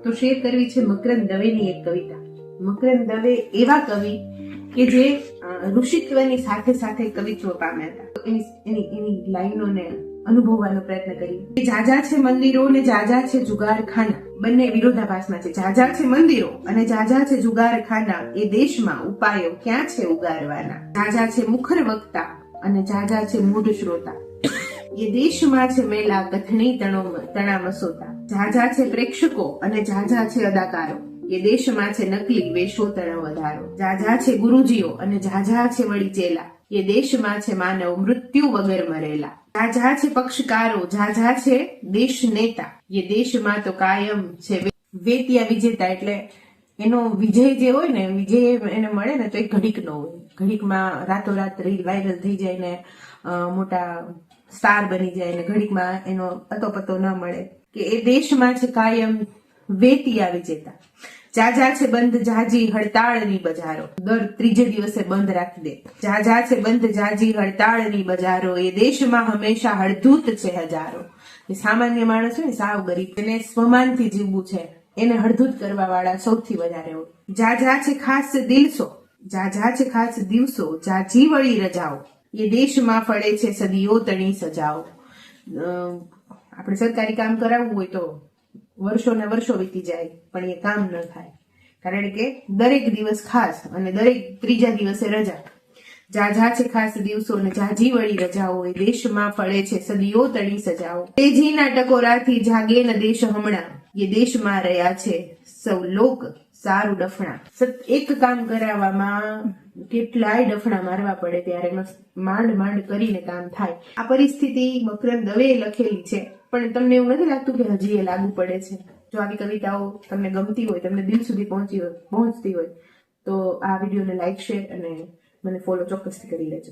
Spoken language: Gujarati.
તો શેર કરવી છે મકરંદ દવેની એક કવિતા. મકરંદ દવે એવા કવિ કે જે ઋષિત્વની સાથે સાથે કવિત્વ પામ્યા હતા. એની લાઈનોને અનુભવવાનો પ્રયત્ન કરીએ. જાજા છે મંદિરો ને જાજા છે જુગારખાના, બંને વિરોધાભાસમાં છે. જાજા છે મંદિરો અને જાજા છે જુગારખાના, એ દેશમાં ઉપાયો ક્યાં છે ઉગારવાના. જાજા છે મુખર વક્તા અને જાજા છે મૂઢ શ્રોતા, એ દેશમાં છે મેલા કથણી તણા મસોતા. જાજા છે પ્રેક્ષકો અને જાજા છે અદાકારો, એ દેશમાં છે નકલી વેશો તણ વધારો. જાજા છે ગુરુજીઓ અને જાજા છે વળી ચેલા, એ દેશમાં છે માનવ મૃત્યુ વગર મરેલા. જાજા છે પક્ષકારો, જાજા છે દેશ નેતા, એ દેશમાં તો કાયમ છે વેતિયા વિજેતા. એટલે એનો વિજય જે હોય ને, વિજય એને મળે ને તો એ ઘડીક નો હોય. ઘડીકમાં રાતોરાત વાયરલ થઈ જાય ને મોટા સ્ટાર બની જાય ને ઘડીકમાં એનો અતોપતો ન મળે. કે એ દેશમાં છે કાયમ વેતિયા વિજેતા. જાજા છે બંધ જાજી હડતાળની બજારો, દર ત્રીજે દિવસે બંધ રાખી દે. જાજા છે બંધ જાજી હડતાળની બજારો, એ દેશમાં હંમેશા હળધૂત છે હજારો. એ સામાન્ય માણસ હોય ને, સાવ ગરીબ, એને સ્વમાનથી જીવવું છે, એને હળધૂત કરવા વાળા સૌથી વધારે હોય. જાજા છે ખાસ દિવસો, જાજા છે ખાસ દિવસો, જાજી વળી રજાઓ, એ દેશમાં ફળે છે સદીઓ તણી સજાઓ. આપણે સરકારી કામ કરાવવું હોય તો વર્ષોના વર્ષો વીતી જાય પણ એ કામ ન થાય, કારણ કે દરેક દિવસ ખાસ અને દરેક ત્રીજા દિવસે રજા. જાજા છે ખાસ દિવસો અને જાજી વળી રજાઓ, એ દેશમાં ફળે છે સદીઓ તણી સજાઓ. તેજીના ટકોરાથી જાગે ન દેશ હમણાં, એ દેશમાં રહ્યા છે સૌ લોક સારું ડફણા. એક કામ કરાવવામાં કેટલાય ડફણા મારવા પડે ત્યારે માંડ માંડ કરીને કામ થાય. આ પરિસ્થિતિ મકરંદ દવે લખેલી છે, પણ તમને એવું નથી લાગતું કે હજી એ લાગુ પડે છે? જો આવી કવિતાઓ તમને ગમતી હોય, તમને દિલ સુધી પહોંચતી હોય તો આ વિડીયોને લાઈક, શેર અને મને ફોલો ચોક્કસથી કરી લેજો.